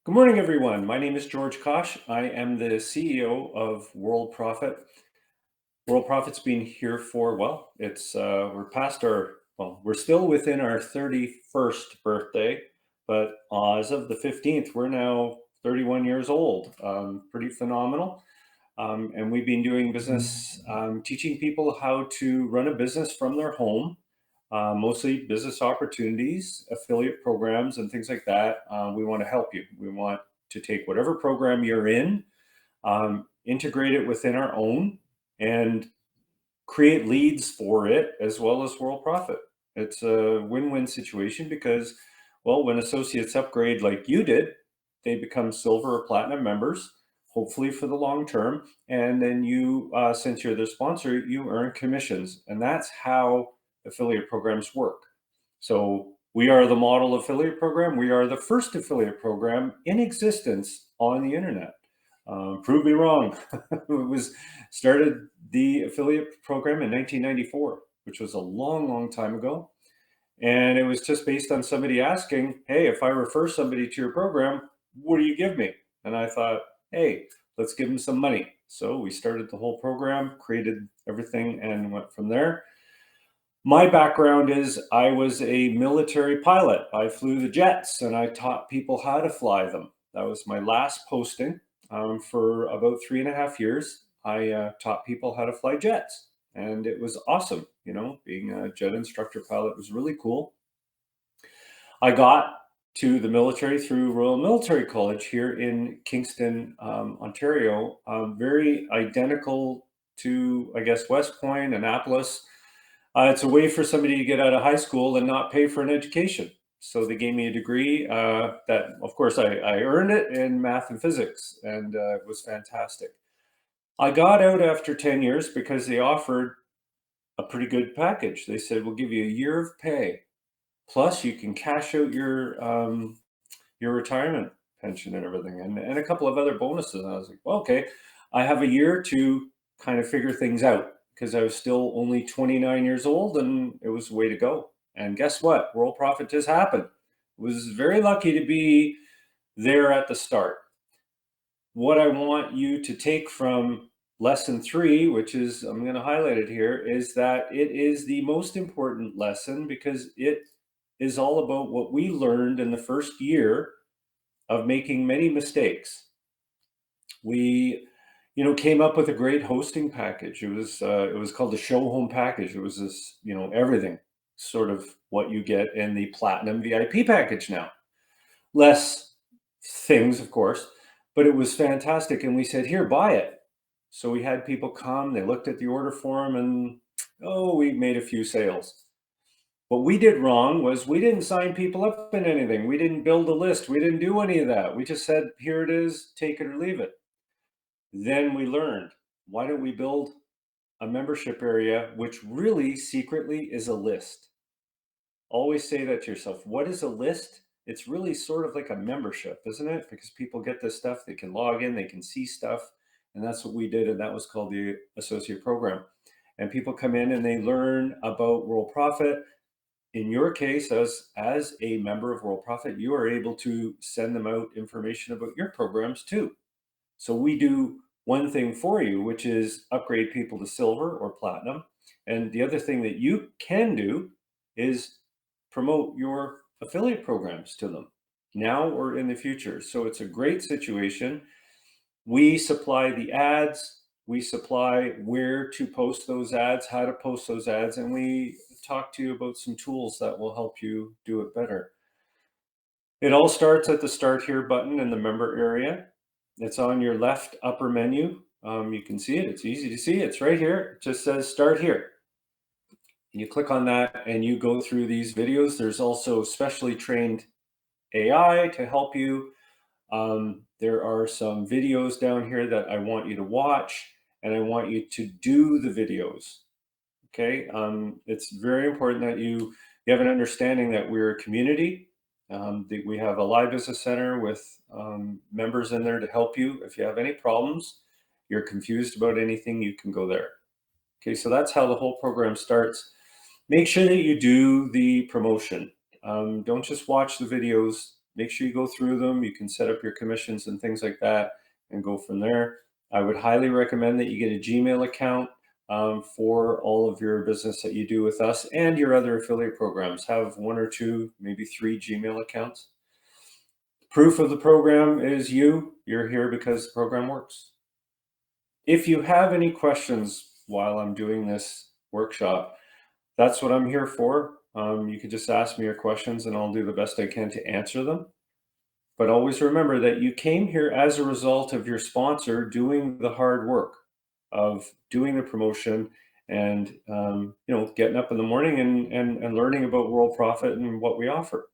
Good morning, everyone. My name is George Kosch. I am the CEO of Worldprofit. Worldprofit's been here for, we're past we're still within our 31st birthday, but as of the 15th, we're now 31 years old. Pretty phenomenal. And we've been doing business, teaching people how to run a business from their home, mostly business opportunities, affiliate programs, and things like that. We want to help you. We want to take whatever program you're in, integrate it within our own, and create leads for it as well as World Profit. It's a win-win situation because, well, when associates upgrade like you did, they become silver or platinum members, hopefully for the long term. And then you, since you're the sponsor, you earn commissions. And that's how affiliate programs work. So we are the model affiliate program. We are the first affiliate program in existence on the internet. Prove me wrong. It was started the affiliate program in 1994, which was a long, long time ago. And it was just based on somebody asking, hey, if I refer somebody to your program, what do you give me? And I thought, hey, let's give them some money. So we started the whole program, created everything, and went from there. My background is I was a military pilot. I flew the jets and I taught people how to fly them. That was my last posting. For about 3.5 years. I taught people how to fly jets, and it was awesome. You know, being a jet instructor pilot was really cool. I got to the military through Royal Military College here in Kingston, Ontario, very identical to, I guess, West Point, Annapolis. It's a way for somebody to get out of high school and not pay for an education. So they gave me a degree that, of course, I earned it in math and physics, and it was fantastic. I got out after 10 years because they offered a pretty good package. They said, we'll give you a year of pay, plus you can cash out your retirement pension and everything, and a couple of other bonuses. And I was like, well, okay, I have a year to kind of figure things out because I was still only 29 years old and it was the way to go. And guess what? World Profit just happened. Was very lucky to be there at the start. What I want you to take from lesson 3, which is, I'm going to highlight it here, is that it is the most important lesson because it is all about what we learned in the first year of making many mistakes. We, came up with a great hosting package. It was called the Show Home package. It was this, everything, sort of what you get in the Platinum VIP package now. Less things, of course, but it was fantastic. And we said, here, buy it. So we had people come, they looked at the order form, and we made a few sales. What we did wrong was we didn't sign people up in anything. We didn't build a list. We didn't do any of that. We just said, here it is, take it or leave it. Then we learned, why don't we build a membership area, which really secretly is a list? Always say that to yourself. What is a list? It's really sort of like a membership, isn't it? Because people get this stuff, they can log in, they can see stuff. And that's what we did. And that was called the associate program. And people come in and they learn about World Profit. In your case, as a member of World Profit, you are able to send them out information about your programs too. So we do one thing for you, which is upgrade people to silver or platinum. And the other thing that you can do is promote your affiliate programs to them now or in the future. So it's a great situation. We supply the ads, we supply where to post those ads, how to post those ads, and we talk to you about some tools that will help you do it better. It all starts at the Start Here button in the member area. It's on your left upper menu. You can see it. It's easy to see. It's right here. It just says Start Here. You click on that and you go through these videos. There's also specially trained AI to help you. There are some videos down here that I want you to watch, and I want you to do the videos. Okay. It's very important that you have an understanding that we're a community. We have a live business center with members in there to help you. If you have any problems, you're confused about anything, you can go there. Okay, so that's how the whole program starts. Make sure that you do the promotion. Don't just watch the videos. make sure you go through them. You can set up your commissions and things like that and go from there. I would highly recommend that you get a Gmail account for all of your business that you do with us and your other affiliate programs. Have 1 or 2, maybe 3 Gmail accounts. Proof of the program is you're here because the program works. If you have any questions while I'm doing this workshop, that's what I'm here for. You can just ask me your questions and I'll do the best I can to answer them. But always remember that you came here as a result of your sponsor doing the hard work of doing the promotion and getting up in the morning and learning about Worldprofit and what we offer.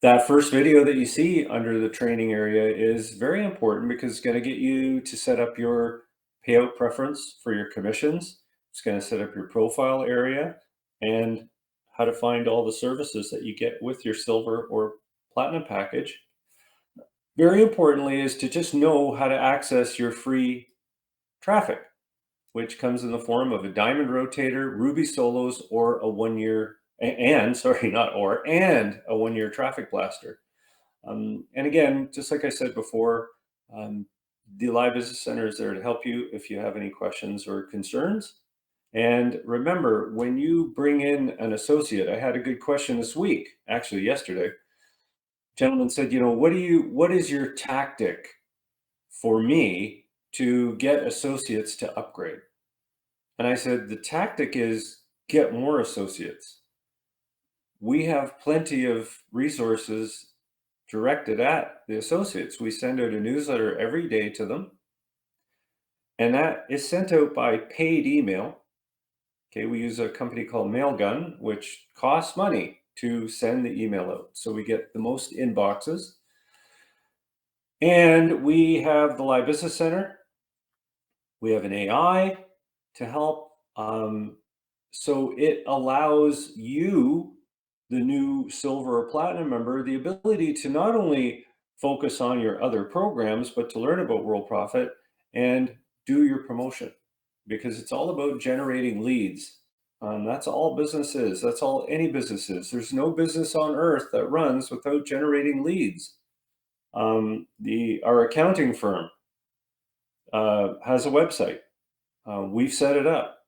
That first video that you see under the training area is very important because it's going to get you to set up your payout preference for your commissions. It's going to set up your profile area and how to find all the services that you get with your silver or platinum package. Very importantly is to just know how to access your free traffic, which comes in the form of a diamond rotator, ruby solos, or a 1 year and a 1 year traffic blaster. And again, just like I said before, the Live Business Center is there to help you if you have any questions or concerns. And remember, when you bring in an associate, I had a good question this week, actually yesterday. Gentleman said, what is your tactic for me to get associates to upgrade? And I said, the tactic is get more associates. We have plenty of resources directed at the associates. We send out a newsletter every day to them. And that is sent out by paid email. Okay, we use a company called Mailgun, which costs money to send the email out. So we get the most inboxes. And we have the Live Business Center. We have an AI to help. So it allows you, the new silver or platinum member, the ability to not only focus on your other programs, but to learn about Worldprofit and do your promotion, because it's all about generating leads. That's all business is. That's all any business is. There's no business on earth that runs without generating leads. Our accounting firm has a website. We've set it up.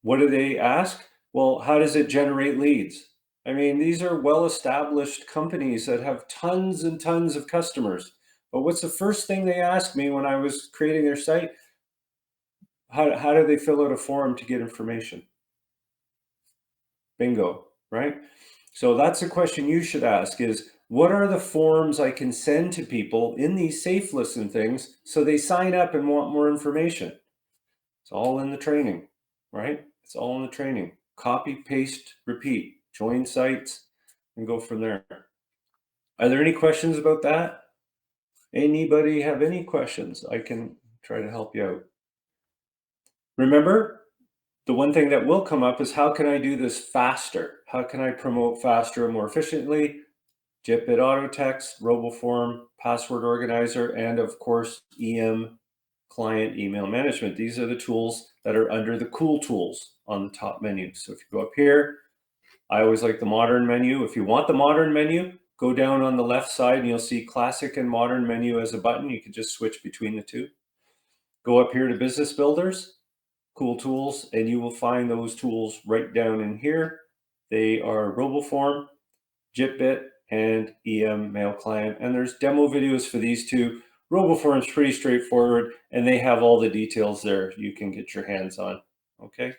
What do they ask? Well, how does it generate leads? I mean, these are well-established companies that have tons and tons of customers. But what's the first thing they asked me when I was creating their site? How do they fill out a form to get information? Bingo, right? So that's a question you should ask is, what are the forms I can send to people in these safe lists and things so they sign up and want more information? It's all in the training, right? It's all in the training. Copy, paste, repeat, join sites, and go from there. Are there any questions about that? Anybody have any questions? I can try to help you out. Remember, the one thing that will come up is, how can I do this faster? How can I promote faster and more efficiently? JitBit auto text, RoboForm, password organizer, and of course, EM client email management. These are the tools that are under the cool tools on the top menu. So if you go up here, I always like the modern menu. If you want the modern menu, go down on the left side and you'll see classic and modern menu as a button. You can just switch between the two. Go up here to business builders, cool tools, and you will find those tools right down in here. They are RoboForm, JitBit, and EM mail client. And there's demo videos for these two. RoboForm is pretty straightforward, and they have all the details there you can get your hands on. Okay.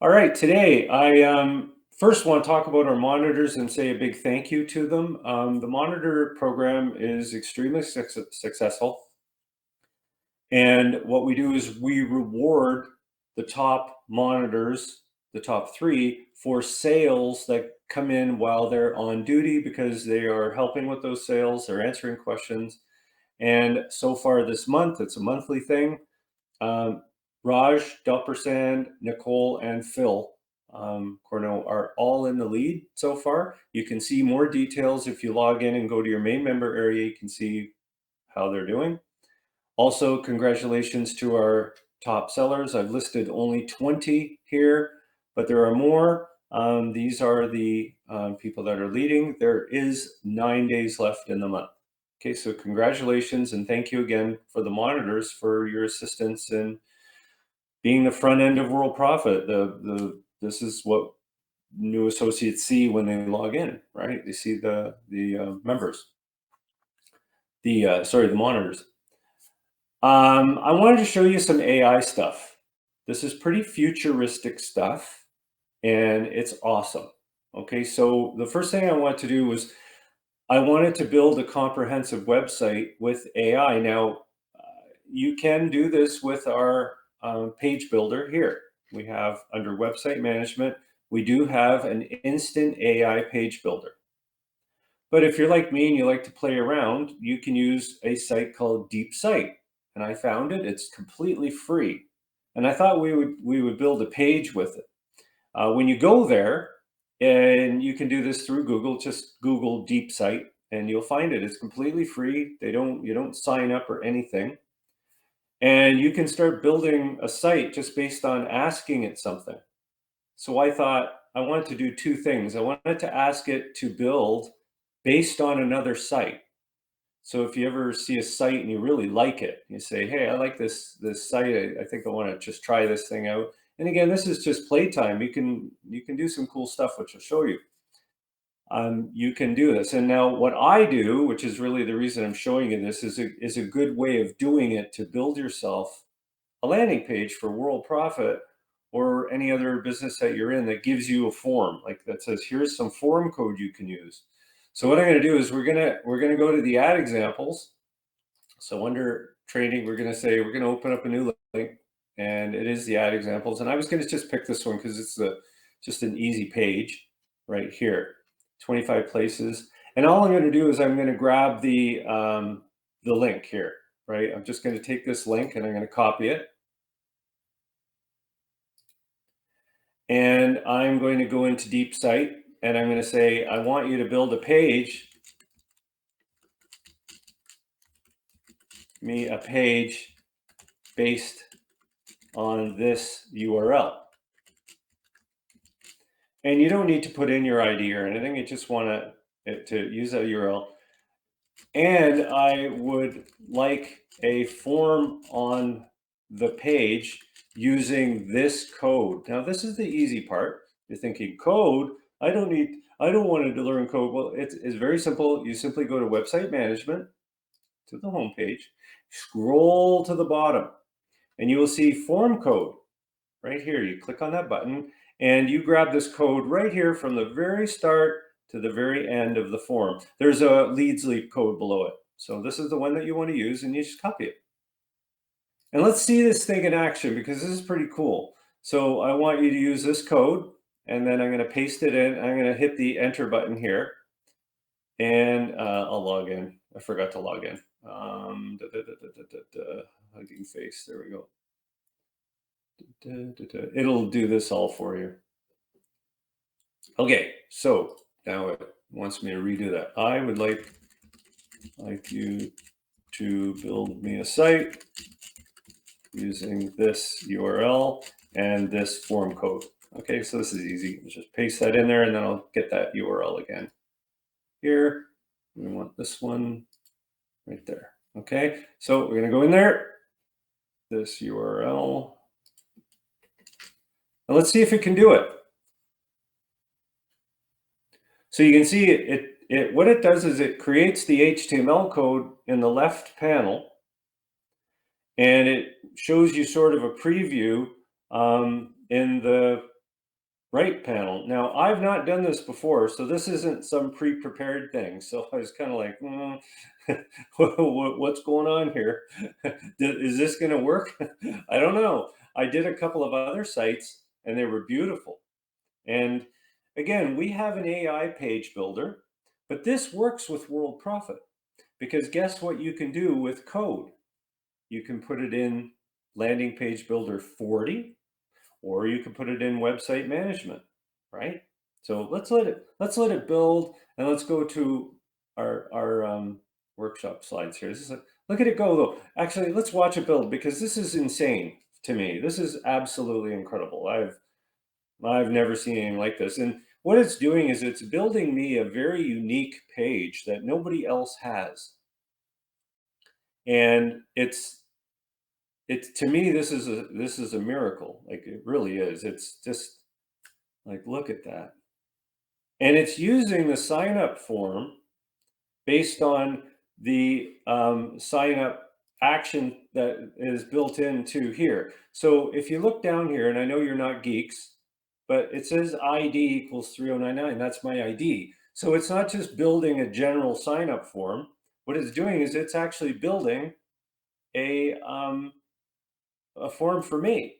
All right, today I first want to talk about our monitors and say a big thank you to them. The monitor program is extremely successful. And what we do is we reward the top monitors, the top 3, for sales that come in while they're on duty, because they are helping with those sales, they're answering questions. And so far this month, it's a monthly thing. Raj, Delpersand, Nicole, and Phil Cornell are all in the lead so far. You can see more details if you log in and go to your main member area. You can see how they're doing. Also, congratulations to our top sellers. I've listed only 20 here, but there are more. These are the people that are leading. There is 9 days left in the month. Okay, so congratulations and thank you again for the monitors for your assistance in being the front end of Worldprofit. This is what new associates see when they log in, right? They see the members, the monitors. I wanted to show you some AI stuff. This is pretty futuristic stuff, and it's awesome. Okay, so the first thing I want to do was I wanted to build a comprehensive website with AI. Now, you can do this with our page builder here. We have under website management, we do have an instant AI page builder. But if you're like me and you like to play around, you can use a site called DeepSite. And I found it, it's completely free. And I thought we would build a page with it. When you go there, and you can do this through Google, just Google DeepSite and you'll find it. It's completely free. You don't sign up or anything. And you can start building a site just based on asking it something. So I thought I wanted to do two things. I wanted to ask it to build based on another site. So if you ever see a site and you really like it, you say, hey, I like this site. I think I want to just try this thing out. And again, this is just playtime. You can do some cool stuff, which I'll show you. You can do this. And now what I do, which is really the reason I'm showing you this, is a good way of doing it to build yourself a landing page for Worldprofit or any other business that you're in that gives you a form like that says, here's some form code you can use. So what I'm going to do is we're going to go to the ad examples. So under training, we're going to open up a new link, and it is the ad examples. And I was going to just pick this one because it's just an easy page right here, 25 places. And all I'm going to do is I'm going to grab the link here, right? I'm just going to take this link and I'm going to copy it. And I'm going to go into DeepSite and I'm going to say, I want you to build a page, a page based on this URL. And you don't need to put in your ID or anything. You just want to use that URL. And I would like a form on the page using this code. Now, this is the easy part. You're thinking code, I don't want to learn code. Well, it's very simple. You simply go to website management, to the home page, scroll to the bottom, and you will see form code right here. You click on that button and you grab this code right here from the very start to the very end of the form. There's a leads leap code below it. So this is the one that you want to use and you just copy it. And let's see this thing in action because this is pretty cool. So I want you to use this code and then I'm going to paste it in. I'm going to hit the enter button here and I'll log in. I forgot to log in. Hugging face. There we go. It'll do this all for you. Okay, so now it wants me to redo that. I would like you to build me a site using this URL and this form code. Okay, so this is easy. Just paste that in there and then I'll get that URL again. Here, we want this one right there. Okay, so we're gonna go in there, this URL. Now let's see if it can do it. So you can see what it does is it creates the HTML code in the left panel, and it shows you sort of a preview in the right panel. Now, I've not done this before, so this isn't some pre-prepared thing. So I was kind of like, what's going on here? Is this going to work? I don't know. I did a couple of other sites, and they were beautiful. And again, we have an AI page builder, but this works with Worldprofit because guess what you can do with code? You can put it in landing page builder 40, or you can put it in website management, right? So let's let it build, and let's go to our workshop slides here. Look at it go though. Actually, let's watch it build because this is insane to me. This is absolutely incredible. I've never seen anything like this. And what it's doing is it's building me a very unique page that nobody else has. And it's to me, this is a miracle. Like, it really is. It's just like, look at that. And it's using the sign up form based on the sign up action that is built into here. So if you look down here, and I know you're not geeks, but it says ID equals 3099. That's my ID. So it's not just building a general sign up form. What it's doing is it's actually building a, um, a form for me.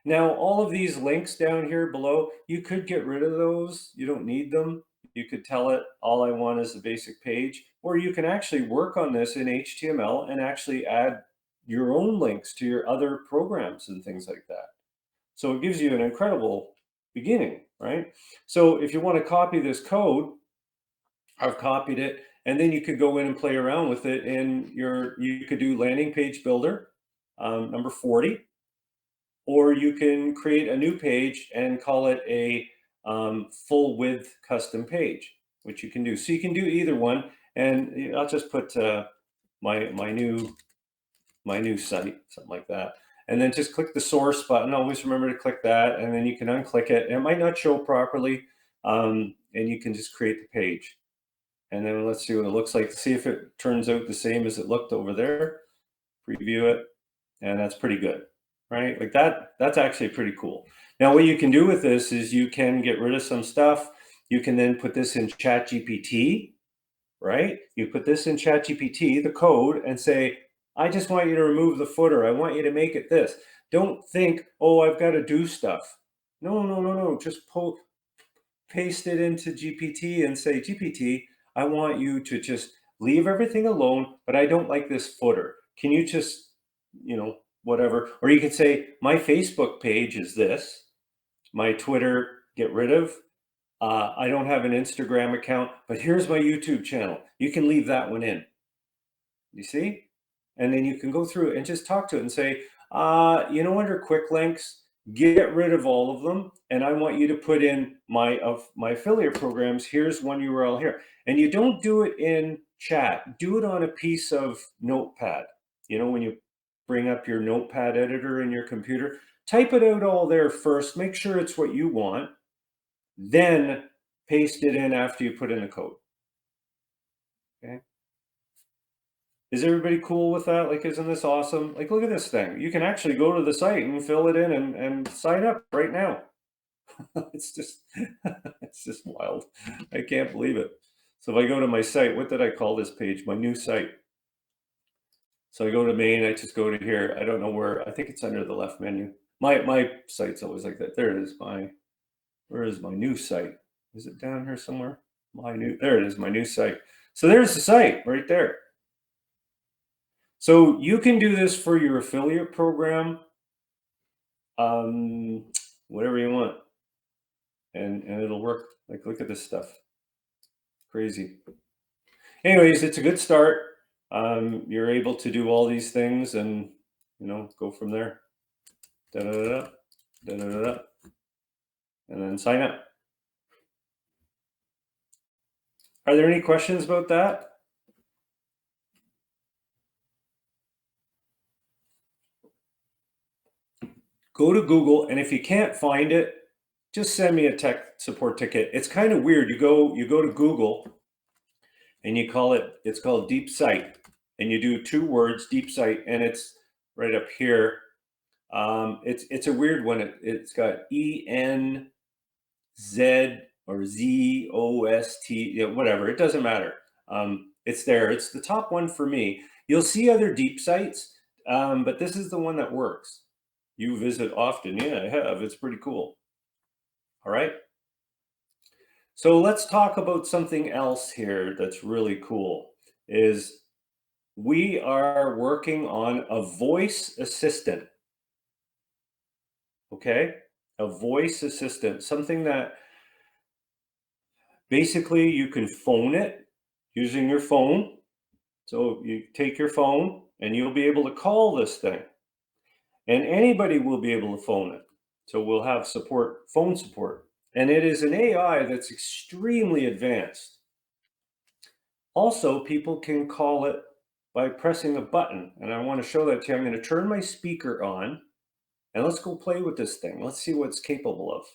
Now, all of these links down here below, you could get rid of those. You don't need them. You could tell it all I want is the basic page, or you can actually work on this in HTML and actually add your own links to your other programs and things like that. So it gives you an incredible beginning, right? So if you want to copy this code, I've copied it, and then you could go in and play around with it in you could do landing page builder, number 40, or you can create a new page and call it a full width custom page, which you can do. So you can do either one, and I'll just put my new site, something like that, and then just click the source button. Always remember to click that, and then you can unclick it. It might not show properly, and you can just create the page. And then let's see what it looks like. See if it turns out the same as it looked over there. Preview it, and that's pretty good, right? Like that's actually pretty cool. Now, what you can do with this is you can get rid of some stuff. You can then put this in ChatGPT, right? You put this in ChatGPT, the code, and say, I just want you to remove the footer. I want you to make it this. Don't think, oh, I've got to do stuff. No. Just paste it into GPT and say, GPT, I want you to just leave everything alone, but I don't like this footer. Can you just, whatever. Or you could say, my Facebook page is this. My Twitter, get rid of. I don't have an Instagram account, but here's my YouTube channel. You can leave that one in. You see? And then you can go through and just talk to it and say, under quick links, get rid of all of them. And I want you to put in my affiliate programs. Here's one URL here. And you don't do it in chat. Do it on a piece of notepad. When you bring up your notepad editor in your computer, type it out all there first. Make sure it's what you want. Then paste it in after you put in the code. Okay. Is everybody cool with that? Like, isn't this awesome? Like, look at this thing. You can actually go to the site and fill it in and sign up right now. It's just wild. I can't believe it. So if I go to my site, what did I call this page? My new site. So I go to main, I just go to here. I don't know where, I think it's under the left menu. My site's always like that. There it is. Where is my new site? Is it down here somewhere? There it is, my new site. So there's the site right there. So you can do this for your affiliate program, whatever you want, and it'll work. Like, look at this stuff. Crazy. Anyways, it's a good start. You're able to do all these things and, go from there. Da-da-da-da, da-da-da-da, and then sign up. Are there any questions about that? Go to Google, and if you can't find it, just send me a tech support ticket. It's kind of weird. You go to Google, and it's called Deep Site, and you do 2 words, Deep Site, and it's right up here. It's a weird one. It's got ENZ or ZOST, whatever. It doesn't matter. It's there. It's the top one for me. You'll see other deep sites, but this is the one that works. You visit often. Yeah, I have. It's pretty cool. All right. So let's talk about something else here that's really cool. Is we are working on a voice assistant. Okay? A voice assistant, something that basically you can phone it using your phone. So you take your phone and you'll be able to call this thing. And anybody will be able to phone it. So we'll have support, phone support. And it is an AI that's extremely advanced. Also, people can call it by pressing a button. And I want to show that to you. I'm going to turn my speaker on and let's go play with this thing. Let's see what it's capable of.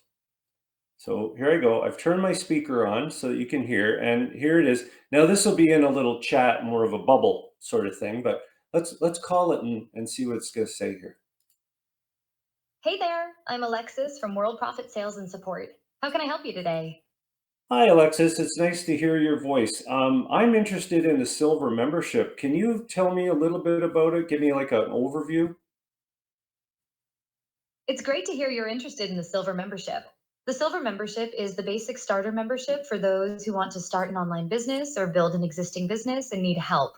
So here I go. I've turned my speaker on so that you can hear, and here it is. Now this will be in a little chat, more of a bubble sort of thing, but let's call it and see what it's going to say here. Hey there, I'm Alexis from Worldprofit Sales and Support. How can I help you today? Hi, Alexis. It's nice to hear your voice. I'm interested in the silver membership. Can you tell me a little bit about it? Give me like an overview. It's great to hear you're interested in the Silver membership. The Silver membership is the basic starter membership for those who want to start an online business or build an existing business and need help.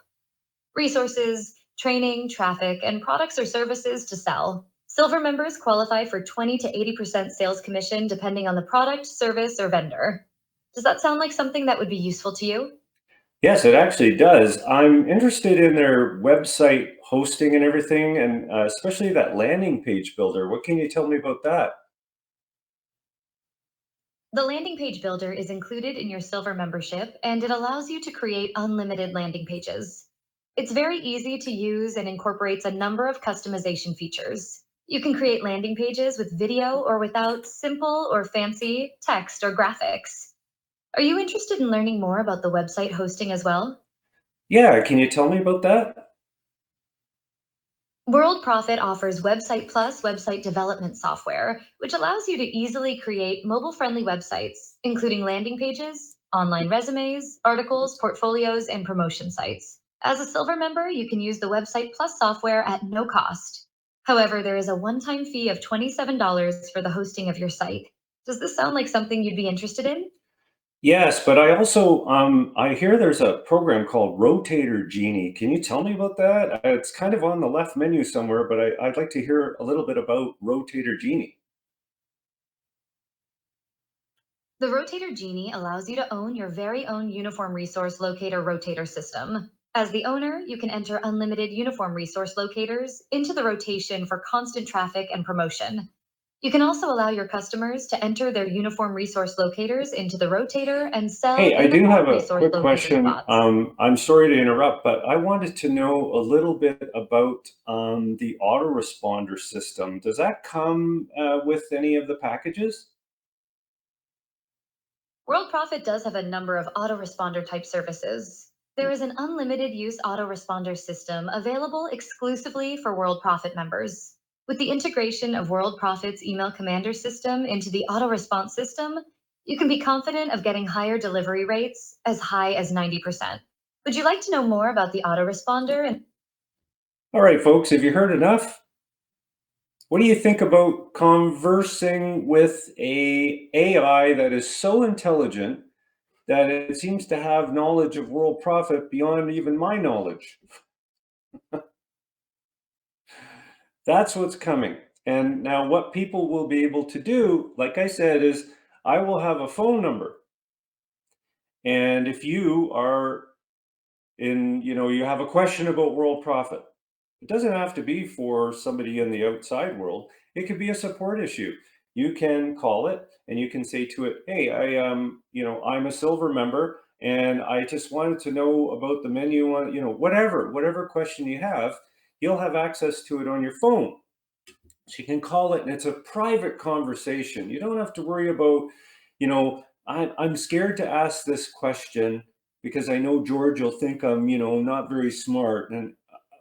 Resources, training, traffic, and products or services to sell. Silver members qualify for 20 to 80% sales commission depending on the product, service, or vendor. Does that sound like something that would be useful to you? Yes, it actually does. I'm interested in their website hosting and everything, and especially that landing page builder. What can you tell me about that? The landing page builder is included in your silver membership and it allows you to create unlimited landing pages. It's very easy to use and incorporates a number of customization features. You can create landing pages with video or without simple or fancy text or graphics. Are you interested in learning more about the website hosting as well? Yeah, can you tell me about that? WorldProfit offers Website Plus website development software, which allows you to easily create mobile friendly websites, including landing pages, online resumes, articles, portfolios, and promotion sites. As a silver member, you can use the Website Plus software at no cost. However, there is a one time fee of $27 for the hosting of your site. Does this sound like something you'd be interested in? Yes, but I also I hear there's a program called Rotator Genie. Can you tell me about that? It's kind of on the left menu somewhere, but I'd like to hear a little bit about Rotator Genie. The Rotator Genie allows you to own your very own uniform resource locator rotator system. As the owner, you can enter unlimited uniform resource locators into the rotation for constant traffic and promotion. You can also allow your customers to enter their uniform resource locators into the rotator and sell Hey, I in the do more have a resource quick locator question. spots. I'm sorry to interrupt, but I wanted to know a little bit about the autoresponder system. Does that come with any of the packages? WorldProfit does have a number of autoresponder type services. There is an unlimited use autoresponder system available exclusively for WorldProfit members. With the integration of WorldProfit's email commander system into the auto-response system, you can be confident of getting higher delivery rates as high as 90%. Would you like to know more about the autoresponder and All right, folks, have you heard enough? What do you think about conversing with a AI that is so intelligent that it seems to have knowledge of world profit beyond even my knowledge? That's what's coming. And now what people will be able to do, like I said, is I will have a phone number. And if you are in, you have a question about world profit, it doesn't have to be for somebody in the outside world. It could be a support issue. You can call it and you can say to it, "Hey, I'm a silver member and I just wanted to know about the menu on, whatever question you have, you'll have access to it on your phone." So you can call it and it's a private conversation. You don't have to worry about, I'm scared to ask this question because I know George will think I'm, not very smart, and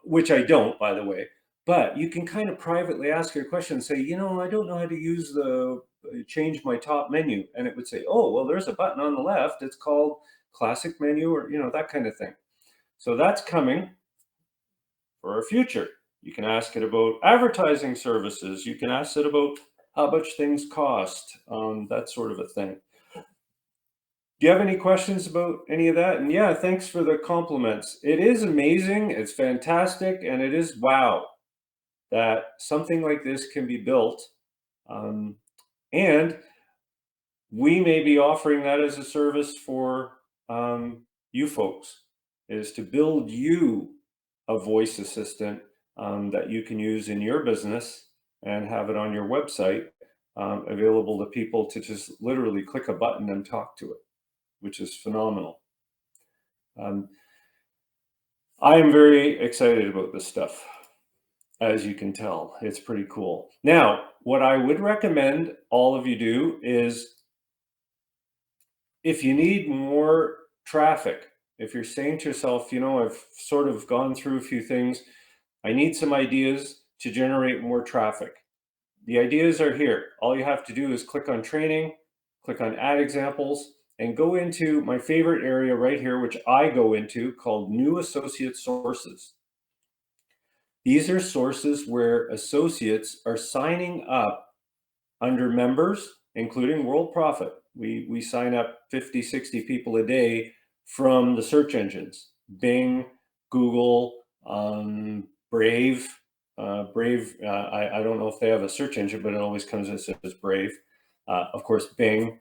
which I don't, by the way. But you can kind of privately ask your question and say, I don't know how to use the change my top menu. And it would say, oh, well, there's a button on the left. It's called classic menu, or, that kind of thing. So that's coming for our future. You can ask it about advertising services. You can ask it about how much things cost, that sort of a thing. Do you have any questions about any of that? And yeah, thanks for the compliments. It is amazing, it's fantastic, and it is wow that something like this can be built. Um, and we may be offering that as a service for you folks, is to build you a voice assistant that you can use in your business and have it on your website. available to people to just literally click a button and talk to it, which is phenomenal. I am very excited about this stuff. As you can tell, it's pretty cool. Now, what I would recommend all of you do is, if you need more traffic, if you're saying to yourself, I've sort of gone through a few things, I need some ideas to generate more traffic. The ideas are here. All you have to do is click on training, click on add examples, and go into my favorite area right here, which I go into, called new associate sources. These are sources where associates are signing up under members, including Worldprofit. We sign up 50, 60 people a day from the search engines, Bing, Google, Brave. Brave, I don't know if they have a search engine, but it always comes as Brave. Of course, Bing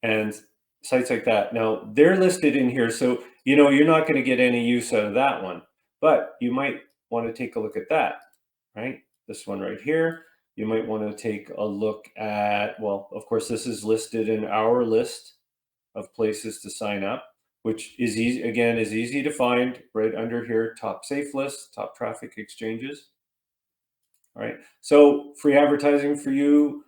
and sites like that. Now, they're listed in here, so you're not going to get any use out of that one, but you might want to take a look at that, right? This one right here. You might want to take a look at, well, of course, this is listed in our list of places to sign up, which is easy, again, is easy to find right under here, top safe lists, top traffic exchanges. All right, so free advertising for you,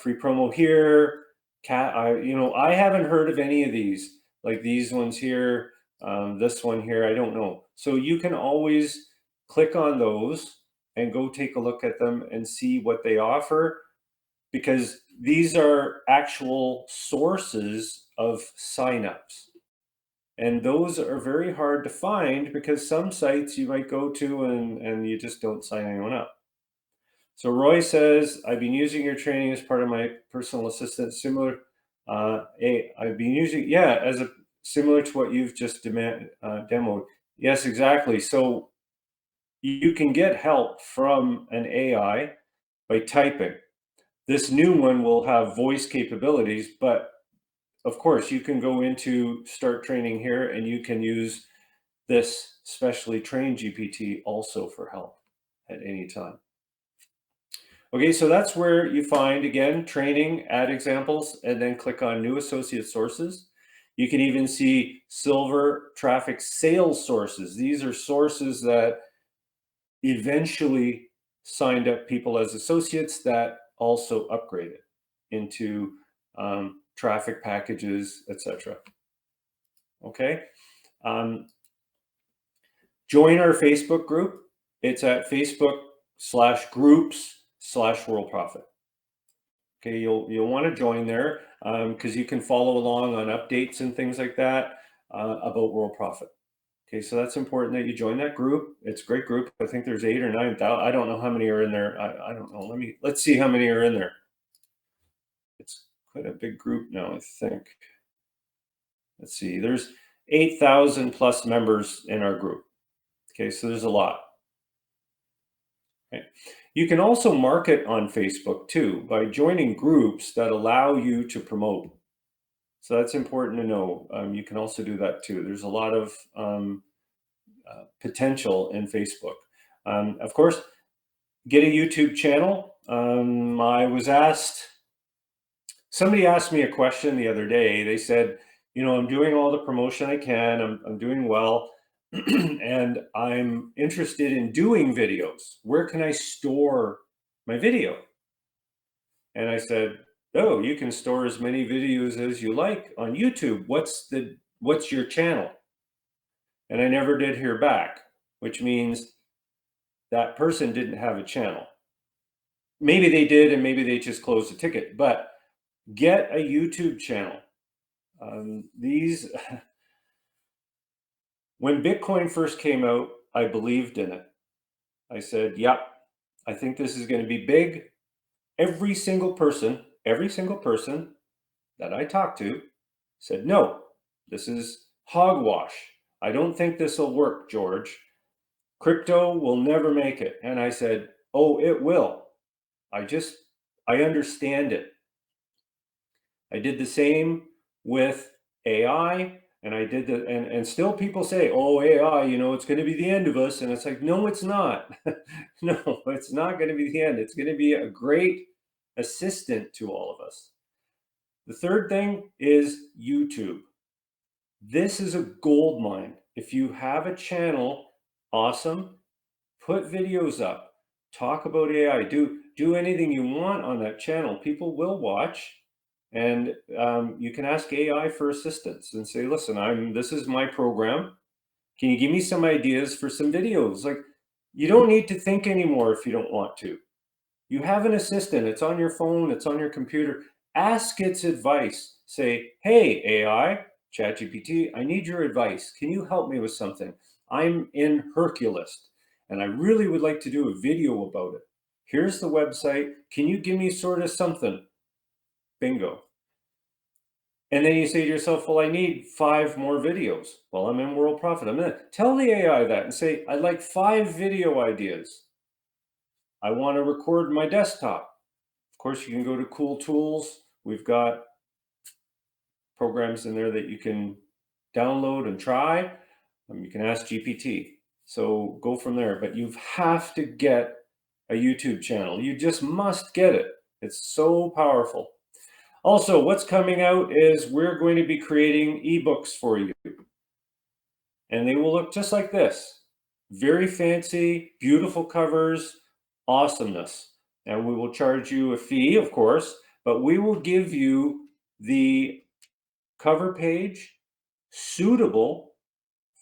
free promo here. I haven't heard of any of these, like these ones here, this one here, I don't know. So you can always click on those and go take a look at them and see what they offer, because these are actual sources of signups. And those are very hard to find because some sites you might go to and you just don't sign anyone up. So Roy says, I've been using your training as part of my personal assistant, similar. I've been using, similar to what you've just demoed. Yes, exactly. So you can get help from an AI by typing. This new one will have voice capabilities, but of course you can go into start training here and you can use this specially trained GPT also for help at any time. Okay, so that's where you find, again, training, add examples, and then click on new associate sources. You can even see silver traffic sales sources. These are sources that eventually signed up people as associates that also upgraded into traffic packages, etc. Okay. Join our Facebook group. It's at Facebook.com/groups/Worldprofit. Okay, you'll want to join there because you can follow along on updates and things like that about Worldprofit. Okay, so that's important that you join that group. It's a great group. I think there's 8,000 or 9,000. I don't know how many are in there. I don't know. Let's see how many are in there. It's quite a big group now, I think. Let's see. There's 8,000 plus members in our group. Okay, so there's a lot. Okay. You can also market on Facebook too by joining groups that allow you to promote. So that's important to know. You can also do that too. There's a lot of potential in Facebook. Of course, get a YouTube channel. Somebody asked me a question the other day. They said, I'm doing all the promotion I can. I'm doing well. And I'm interested in doing videos. Where can I store my video? And I said, oh, you can store as many videos as you like on YouTube. What's your channel? And I never did hear back, which means that person didn't have a channel. Maybe they did, and maybe they just closed the ticket, but get a YouTube channel. When Bitcoin first came out, I believed in it. I said, yep, I think this is going to be big. Every single person that I talked to said, no, this is hogwash. I don't think this will work, George. Crypto will never make it. And I said, oh, it will. I understand it. I did the same with AI. And I did that, and still people say, oh, AI, it's going to be the end of us. And it's like, no, it's not. No, it's not going to be the end. It's going to be a great assistant to all of us. The third thing is YouTube. This is a gold mine. If you have a channel, awesome. Put videos up. Talk about AI. Do anything you want on that channel. People will watch, and you can ask AI for assistance and say, "Listen, this is my program. Can you give me some ideas for some videos?" Like, you don't need to think anymore if you don't want to. You have an assistant. It's on your phone. It's on your computer. Ask its advice. Say, "Hey, AI, ChatGPT, I need your advice. Can you help me with something? I'm in Hercules, and I really would like to do a video about it. Here's the website. Can you give me sort of something?" Bingo. And then you say to yourself, "Well, I need 5 more videos." Well, I'm in Worldprofit. I'm going to tell the AI that and say, "I'd like 5 video ideas. I want to record my desktop." Of course, you can go to Cool Tools. We've got programs in there that you can download and try. You can ask GPT. So go from there. But you have to get a YouTube channel. You just must get it. It's so powerful. Also, what's coming out is we're going to be creating ebooks for you. And they will look just like this. Very fancy, beautiful covers, awesomeness. And we will charge you a fee, of course, but we will give you the cover page suitable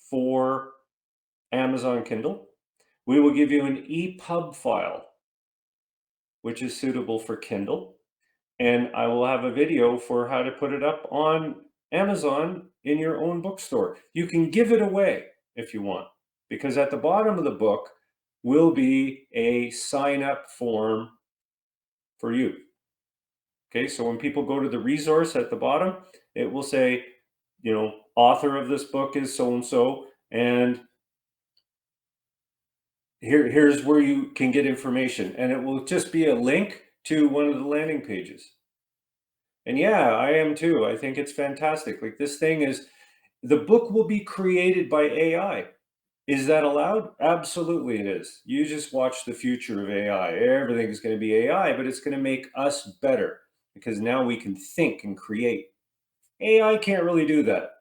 for Amazon Kindle. We will give you an EPUB file, which is suitable for Kindle. And I will have a video for how to put it up on Amazon in your own bookstore. You can give it away if you want, because at the bottom of the book will be a sign-up form for you. Okay, so when people go to the resource at the bottom, it will say, author of this book is so-and-so, and here's where you can get information. And it will just be a link to one of the landing pages. And yeah, I am too. I think it's fantastic. Like, this thing is, the book will be created by AI. Is that allowed? Absolutely it is. You just watch the future of AI. Everything is going to be AI, but it's going to make us better because now we can think and create. AI can't really do that.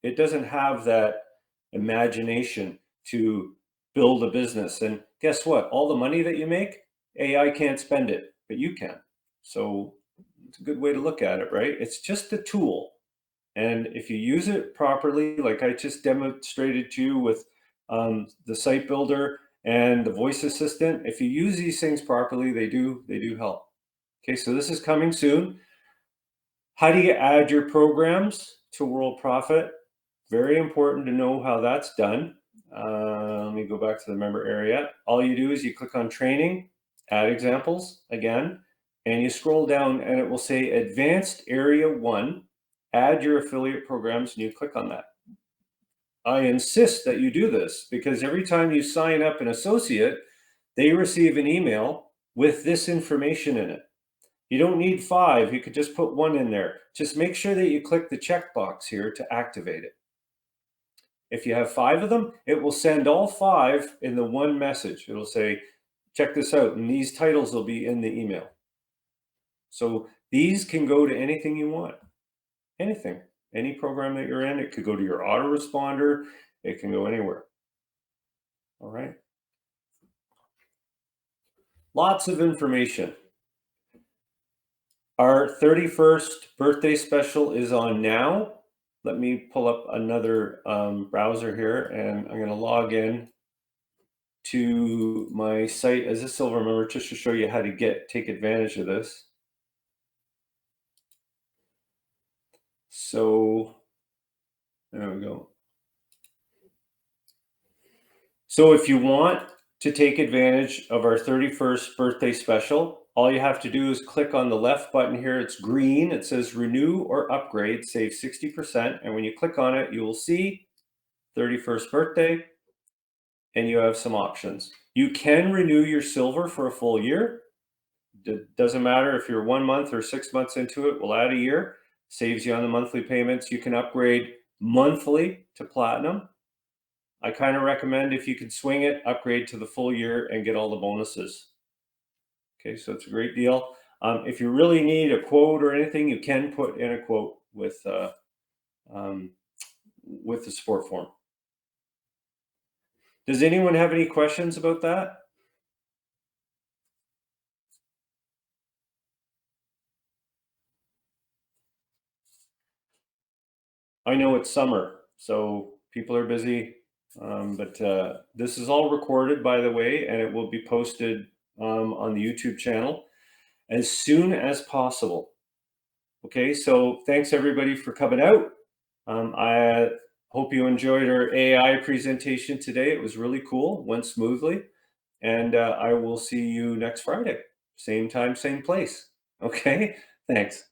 It doesn't have that imagination to build a business. And guess what? All the money that you make, AI can't spend it, but you can. So it's a good way to look at it, right? It's just a tool. And if you use it properly, like I just demonstrated to you with the site builder and the voice assistant, if you use these things properly, they do help. Okay, so this is coming soon. How do you add your programs to Worldprofit? Very important to know how that's done. Let me go back to the member area. All you do is you click on training, add examples again, and you scroll down and it will say advanced area 1, add your affiliate programs, and you click on that. I insist that you do this because every time you sign up an associate, they receive an email with this information in it. You don't need 5. You could just put 1 in there. Just make sure that you click the checkbox here to activate it. If you have 5 of them, it will send all 5 in the one message. It'll say, check this out, and these titles will be in the email. So these can go to anything you want. Anything. Any program that you're in. It could go to your autoresponder. It can go anywhere. All right. Lots of information. Our 31st birthday special is on now. Let me pull up another browser here, and I'm going to log in to my site as a silver member just to show you how to take advantage of this. So there we go. So if you want to take advantage of our 31st birthday special, all you have to do is click on the left button here. It's green. It says renew or upgrade, save 60%. And when you click on it, you will see 31st birthday, and you have some options. You can renew your silver for a full year. It doesn't matter if you're 1 month or 6 months into it, we'll add a year. Saves you on the monthly payments. You can upgrade monthly to platinum. I kind of recommend, if you can swing it, upgrade to the full year and get all the bonuses. Okay, so it's a great deal. If you really need a quote or anything, you can put in a quote with the support form. Does anyone have any questions about that? I know it's summer, so people are busy, but this is all recorded, by the way, and it will be posted on the YouTube channel as soon as possible. Okay, so thanks everybody for coming out. I hope you enjoyed our AI presentation today. It was really cool, went smoothly, and I will see you next Friday. Same time, same place. Okay, thanks.